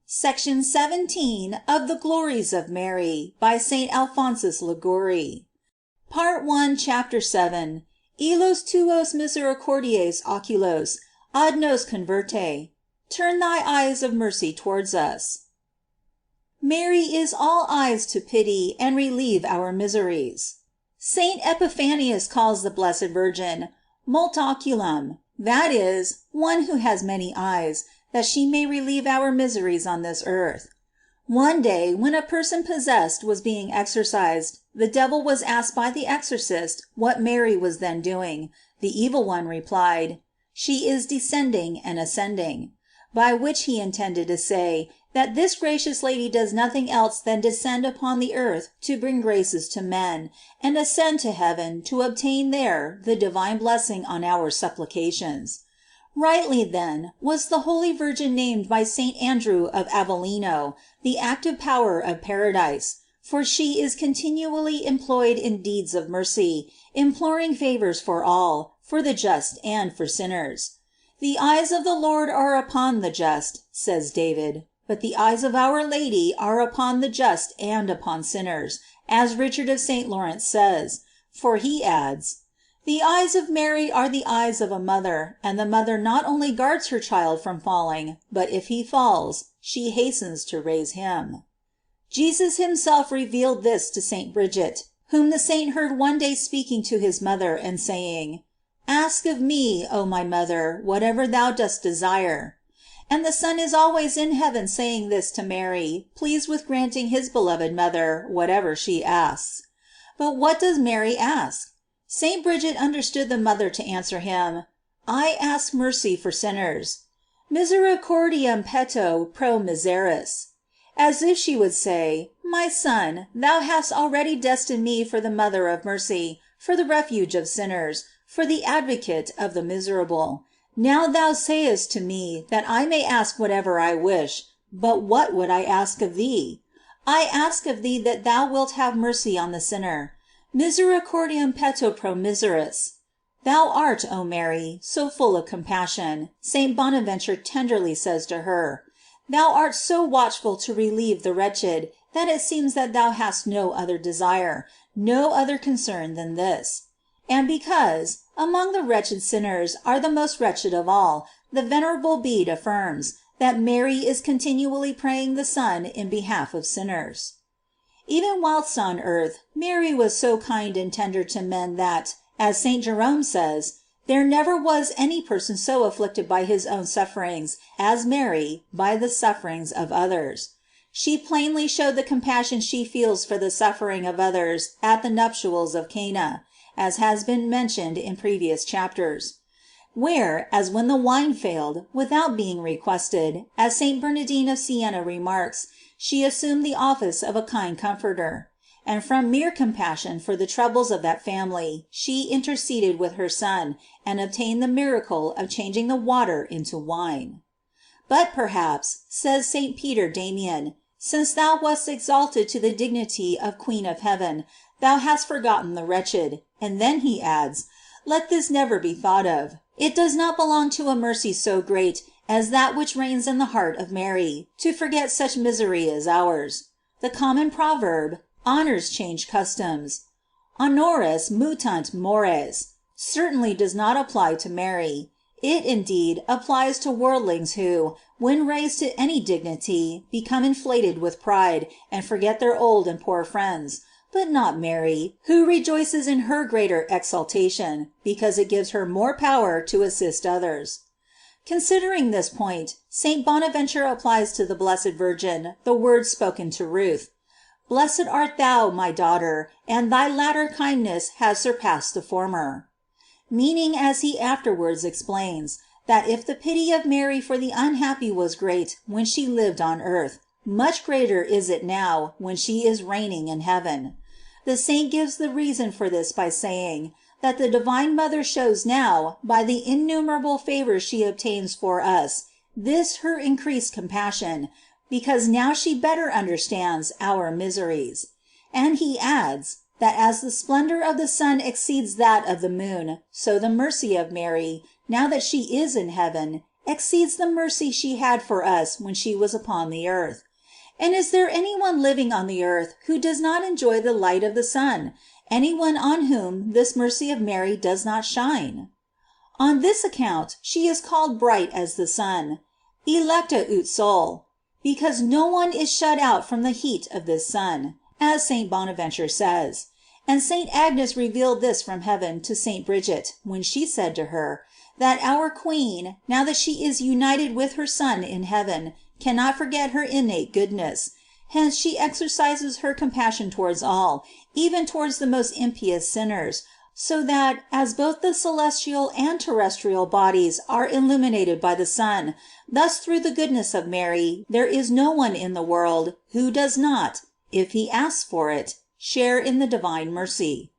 Section 17 of the Glories of Mary by St. Alphonsus Liguori. Part 1, Chapter 7. Illos tuos misericordiae oculos ad nos converte. Turn thy eyes of mercy towards us. Mary is all eyes to pity and relieve our miseries. Saint Epiphanius calls the Blessed Virgin multoculum, that is, one who has many eyes, that she may relieve our miseries on this earth. One day, when a person possessed was being exorcised, the devil was asked by the exorcist what Mary was then doing. The evil one replied, "She is descending and ascending," by which he intended to say, that this gracious lady does nothing else than descend upon the earth to bring graces to men, and ascend to heaven to obtain there the divine blessing on our supplications. Rightly, then, was the Holy Virgin named by St. Andrew of Avellino the active power of paradise, for she is continually employed in deeds of mercy, imploring favors for all, for the just and for sinners. The eyes of the Lord are upon the just, says David, but the eyes of Our Lady are upon the just and upon sinners, as Richard of St. Lawrence says, for he adds, the eyes of Mary are the eyes of a mother, and the mother not only guards her child from falling, but if he falls, she hastens to raise him. Jesus himself revealed this to St. Bridget, whom the saint heard one day speaking to his mother and saying, "Ask of me, O my mother, whatever thou dost desire." And the Son is always in heaven saying this to Mary, pleased with granting his beloved mother whatever she asks. But what does Mary ask? Saint Bridget understood the mother to answer him, "I ask mercy for sinners. Misericordiam peto pro miseris," as if she would say, my son, thou hast already destined me for the mother of mercy, for the refuge of sinners, for the advocate of the miserable. Now thou sayest to me that I may ask whatever I wish, but what would I ask of thee? I ask of thee that thou wilt have mercy on the sinner. Misericordiam peto pro miseris. Thou art, O Mary, so full of compassion, St. Bonaventure tenderly says to her, thou art so watchful to relieve the wretched, that it seems that thou hast no other desire, no other concern than this. And because, among the wretched sinners are the most wretched of all, the Venerable Bede affirms, that Mary is continually praying the Son in behalf of sinners. Even whilst on earth, Mary was so kind and tender to men that, as St. Jerome says, there never was any person so afflicted by his own sufferings as Mary by the sufferings of others. She plainly showed the compassion she feels for the suffering of others at the nuptials of Cana, as has been mentioned in previous chapters, where, as when the wine failed, without being requested, as St. Bernardine of Siena remarks, she assumed the office of a kind comforter, and from mere compassion for the troubles of that family she interceded with her Son, and obtained the miracle of changing the water into wine. But perhaps, says St. Peter Damian, since thou wast exalted to the dignity of Queen of Heaven, thou hast forgotten the wretched, and then he adds, let this never be thought of. It does not belong to a mercy so great as that which reigns in the heart of Mary, to forget such misery as ours. The common proverb, honors change customs, honoris mutant mores, certainly does not apply to Mary. It indeed applies to worldlings who, when raised to any dignity, become inflated with pride, and forget their old and poor friends, but not Mary, who rejoices in her greater exaltation, because it gives her more power to assist others. Considering this point, St. Bonaventure applies to the Blessed Virgin the words spoken to Ruth, "Blessed art thou, my daughter, and thy latter kindness has surpassed the former," meaning, as he afterwards explains, that if the pity of Mary for the unhappy was great when she lived on earth, much greater is it now when she is reigning in heaven. The saint gives the reason for this by saying, that the divine Mother shows now, by the innumerable favors she obtains for us, this her increased compassion, because now she better understands our miseries. And he adds, that as the splendor of the sun exceeds that of the moon, so the mercy of Mary, now that she is in heaven, exceeds the mercy she had for us when she was upon the earth. And is there any one living on the earth who does not enjoy the light of the sun? Any one on whom this mercy of Mary does not shine? On this account she is called bright as the sun, electa ut sol, because no one is shut out from the heat of this sun, as St. Bonaventure says. And St. Agnes revealed this from heaven to St. Bridget, when she said to her, that our Queen, now that she is united with her Son in heaven, cannot forget her innate goodness. Hence she exercises her compassion towards all, even towards the most impious sinners, so that, as both the celestial and terrestrial bodies are illuminated by the sun, thus through the goodness of Mary there is no one in the world who does not, if he asks for it, share in the divine mercy.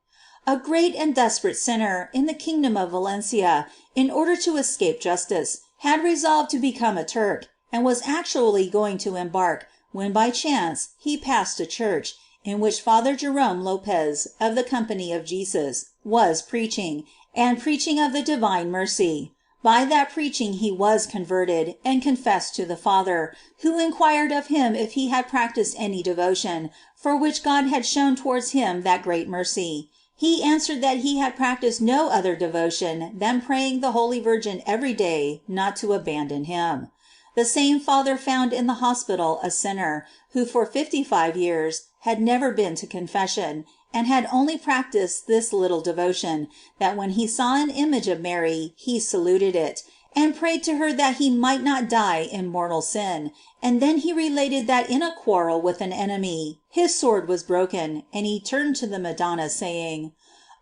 A great and desperate sinner in the kingdom of Valencia, in order to escape justice, had resolved to become a Turk, and was actually going to embark, when by chance he passed a church, in which Father Jerome Lopez, of the Company of Jesus, was preaching, and preaching of the divine mercy. By that preaching he was converted, and confessed to the Father, who inquired of him if he had practiced any devotion, for which God had shown towards him that great mercy. He answered that he had practiced no other devotion than praying the Holy Virgin every day not to abandon him. The same Father found in the hospital a sinner, who for 55 years had never been to confession, and had only practiced this little devotion, that when he saw an image of Mary he saluted it, and prayed to her that he might not die in mortal sin, and then he related that in a quarrel with an enemy his sword was broken, and he turned to the Madonna, saying,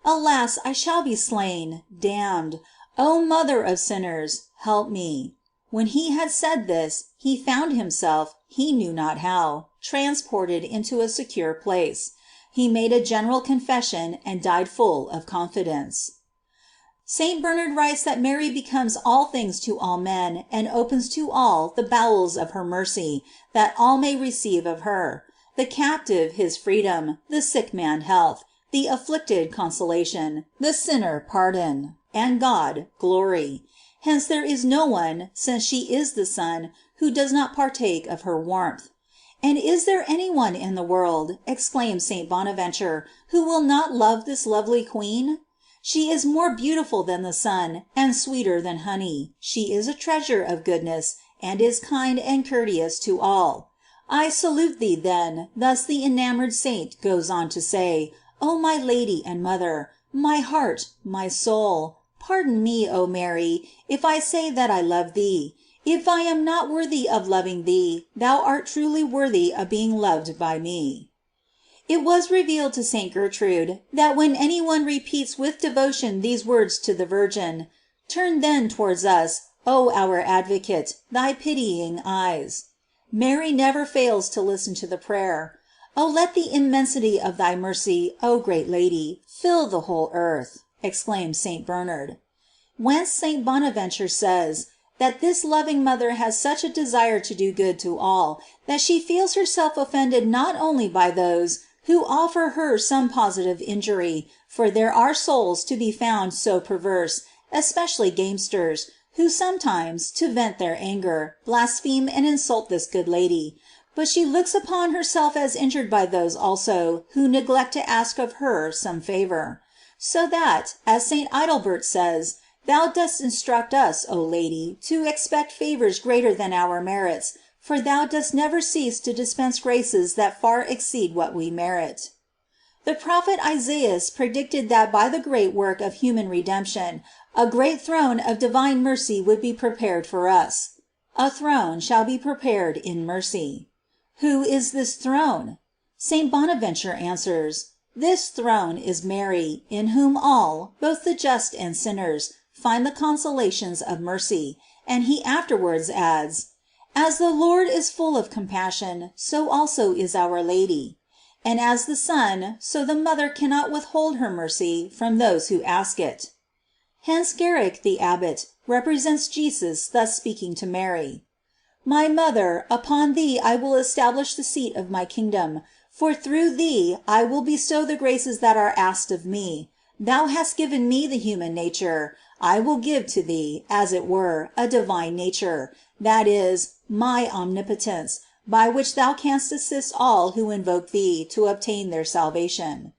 "Alas, I shall be slain, damned. O Mother of sinners, help me." When he had said this, he found himself, he knew not how, transported into a secure place. He made a general confession and died full of confidence. Saint Bernard writes that Mary becomes all things to all men, and opens to all the bowels of her mercy, that all may receive of her. The captive his freedom, the sick man health, the afflicted consolation, the sinner pardon, and God glory. Hence there is no one, since she is the sun, who does not partake of her warmth. And is there any one in the world, exclaims St. Bonaventure, who will not love this lovely Queen? She is more beautiful than the sun, and sweeter than honey. She is a treasure of goodness, and is kind and courteous to all. I salute thee then, thus the enamored saint goes on to say, O my Lady and Mother, my heart, my soul, pardon me, O Mary, if I say that I love thee. If I am not worthy of loving thee, thou art truly worthy of being loved by me. It was revealed to St. Gertrude, that when any one repeats with devotion these words to the Virgin, turn then towards us, O our Advocate, thy pitying eyes. Mary never fails to listen to the prayer. O let the immensity of thy mercy, O great Lady, fill the whole earth, exclaims St. Bernard. Whence St. Bonaventure says, that this loving mother has such a desire to do good to all, that she feels herself offended not only by those who offer her some positive injury, for there are souls to be found so perverse, especially gamesters, who sometimes, to vent their anger, blaspheme and insult this good lady, but she looks upon herself as injured by those also who neglect to ask of her some favor. So that, as St. Idalbert says, thou dost instruct us, O Lady, to expect favors greater than our merits, for thou dost never cease to dispense graces that far exceed what we merit. The prophet Isaias predicted that by the great work of human redemption, a great throne of divine mercy would be prepared for us. A throne shall be prepared in mercy. Who is this throne? St. Bonaventure answers, this throne is Mary, in whom all, both the just and sinners, find the consolations of mercy, and he afterwards adds, as the Lord is full of compassion, so also is our Lady. And as the Son, so the Mother cannot withhold her mercy from those who ask it. Hence Garrick the abbot represents Jesus thus speaking to Mary: My Mother, upon thee I will establish the seat of my kingdom, for through thee I will bestow the graces that are asked of me. Thou hast given me the human nature, I will give to thee, as it were, a divine nature, that is, my omnipotence, by which thou canst assist all who invoke thee to obtain their salvation."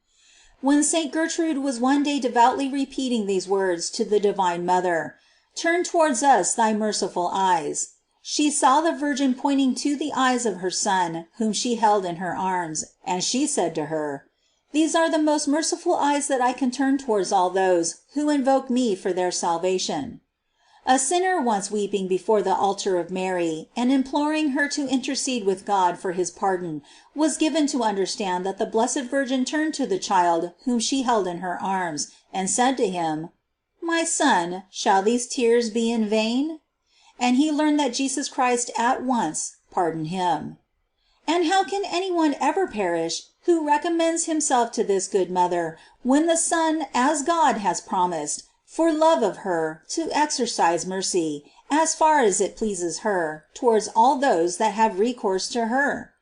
When St. Gertrude was one day devoutly repeating these words to the divine Mother, "Turn towards us thy merciful eyes," she saw the Virgin pointing to the eyes of her Son whom she held in her arms, and she said to her: "These are the most merciful eyes that I can turn towards all those who invoke me for their salvation." A sinner once weeping before the altar of Mary, and imploring her to intercede with God for his pardon, was given to understand that the Blessed Virgin turned to the child whom she held in her arms, and said to him: "My son, shall these tears be in vain?" And he learned that Jesus Christ at once pardoned him. And how can any one ever perish who recommends himself to this good Mother, when the Son, as God has promised, for love of her, to exercise mercy, as far as it pleases her, towards all those that have recourse to her?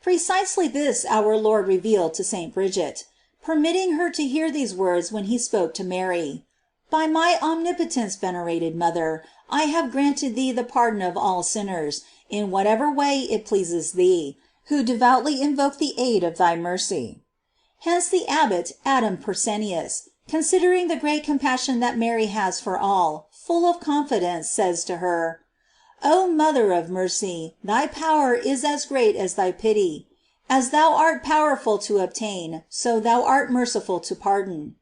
Precisely this our Lord revealed to St. Bridget, permitting her to hear these words when he spoke to Mary: "By my omnipotence, venerated Mother, I have granted thee the pardon of all sinners, in whatever way it pleases thee, who devoutly invoke the aid of thy mercy." Hence the abbot Adam Persenius, considering the great compassion that Mary has for all, full of confidence, says to her: "O Mother of mercy, thy power is as great as thy pity. As thou art powerful to obtain, so thou art merciful to pardon."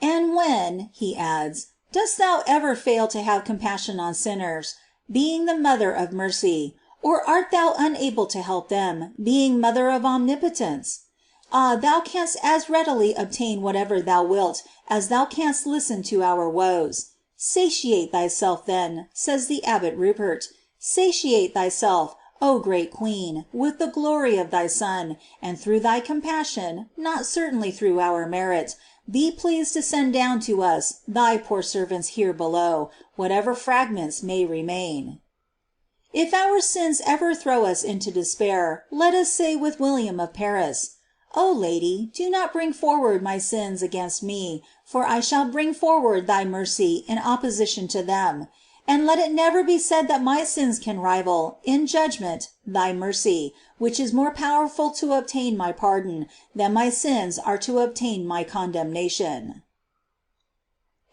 And when, he adds, dost thou ever fail to have compassion on sinners, being the Mother of mercy, or art thou unable to help them, being Mother of omnipotence? Ah, thou canst as readily obtain whatever thou wilt, as thou canst listen to our woes. Satiate thyself then, says the abbot Rupert, satiate thyself, O great queen, with the glory of thy Son, and through thy compassion, not certainly through our merit, be pleased to send down to us, thy poor servants here below, whatever fragments may remain. If our sins ever throw us into despair, let us say with William of Paris: "O Lady, do not bring forward my sins against me, for I shall bring forward thy mercy in opposition to them. And let it never be said that my sins can rival, in judgment, thy mercy, which is more powerful to obtain my pardon, than my sins are to obtain my condemnation."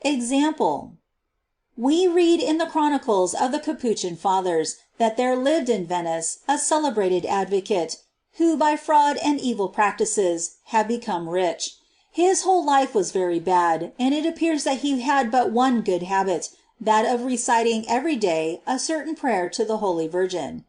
Example. We read in the chronicles of the Capuchin Fathers that there lived in Venice a celebrated advocate, who by fraud and evil practices had become rich. His whole life was very bad, and it appears that he had but one good habit, that of reciting every day a certain prayer to the Holy Virgin.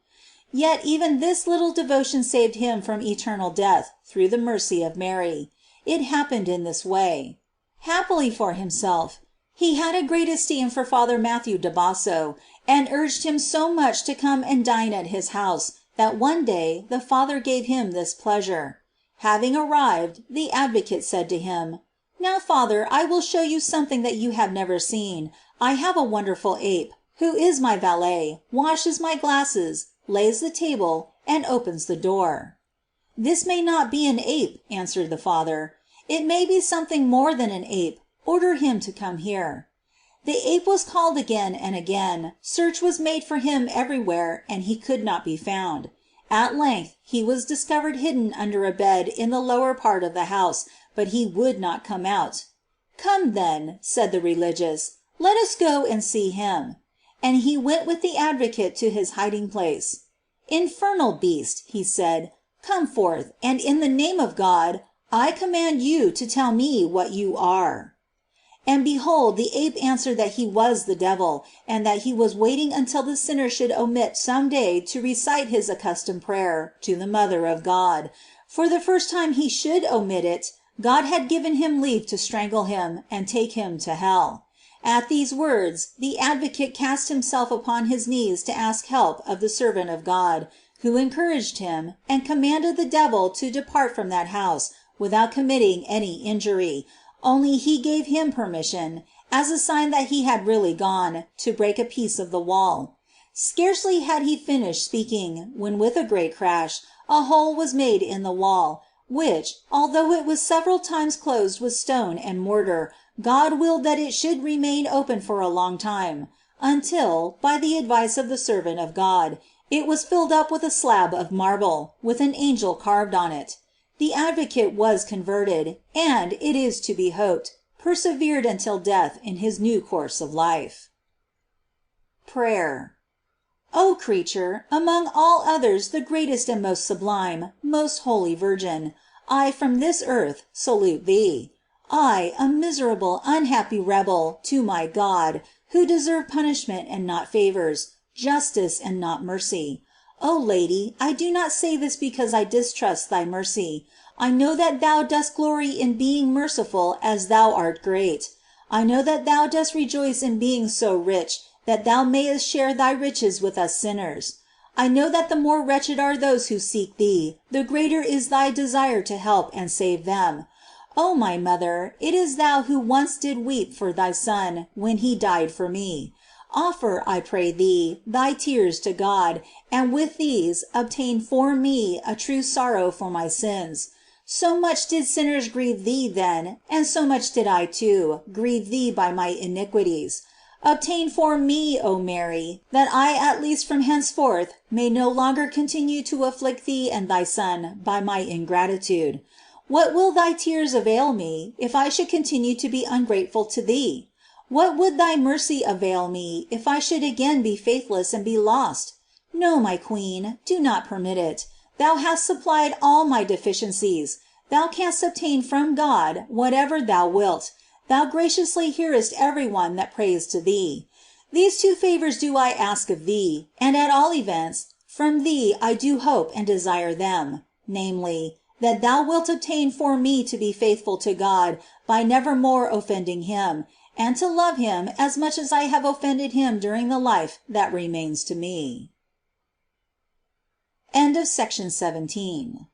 Yet even this little devotion saved him from eternal death through the mercy of Mary. It happened in this way. Happily for himself, he had a great esteem for Father Matthew da Basso, and urged him so much to come and dine at his house, that one day the Father gave him this pleasure. Having arrived, the advocate said to him: "Now, Father, I will show you something that you have never seen. I have a wonderful ape, who is my valet, washes my glasses, lays the table, and opens the door." "This may not be an ape," answered the Father. "It may be something more than an ape. Order him to come here." The ape was called again and again, search was made for him everywhere, and he could not be found. At length he was discovered hidden under a bed in the lower part of the house, but he would not come out. "Come then," said the religious, "let us go and see him." And he went with the advocate to his hiding place. "Infernal beast," he said, "come forth, and in the name of God, I command you to tell me what you are." And behold, the ape answered that he was the devil, and that he was waiting until the sinner should omit some day to recite his accustomed prayer to the Mother of God. For the first time he should omit it, God had given him leave to strangle him and take him to hell. At these words, the advocate cast himself upon his knees to ask help of the servant of God, who encouraged him, and commanded the devil to depart from that house without committing any injury, only he gave him permission, as a sign that he had really gone, to break a piece of the wall. Scarcely had he finished speaking, when with a great crash, a hole was made in the wall, which, although it was several times closed with stone and mortar, God willed that it should remain open for a long time, until, by the advice of the servant of God, it was filled up with a slab of marble, with an angel carved on it. The advocate was converted, and, it is to be hoped, persevered until death in his new course of life. Prayer. O creature, among all others the greatest and most sublime, most holy Virgin, I from this earth salute thee. I, a miserable, unhappy rebel to my God, who deserve punishment and not favors, justice and not mercy. O Lady, I do not say this because I distrust thy mercy. I know that thou dost glory in being merciful as thou art great. I know that thou dost rejoice in being so rich that thou mayest share thy riches with us sinners. I know that the more wretched are those who seek thee, the greater is thy desire to help and save them. O my mother, it is thou who once did weep for thy Son when he died for me. Offer, I pray thee, thy tears to God, and with these obtain for me a true sorrow for my sins. So much did sinners grieve thee then, and so much did I too grieve thee by my iniquities. Obtain for me, O Mary, that I at least from henceforth may no longer continue to afflict thee and thy Son by my ingratitude. What will thy tears avail me if I should continue to be ungrateful to thee? What would thy mercy avail me if I should again be faithless and be lost? No, my Queen, do not permit it. Thou hast supplied all my deficiencies. Thou canst obtain from God whatever thou wilt. Thou graciously hearest every one that prays to thee. These two favors do I ask of thee, and at all events, from thee I do hope and desire them, namely, that thou wilt obtain for me to be faithful to God by never more offending him, and to love him as much as I have offended him during the life that remains to me. End of Section 17.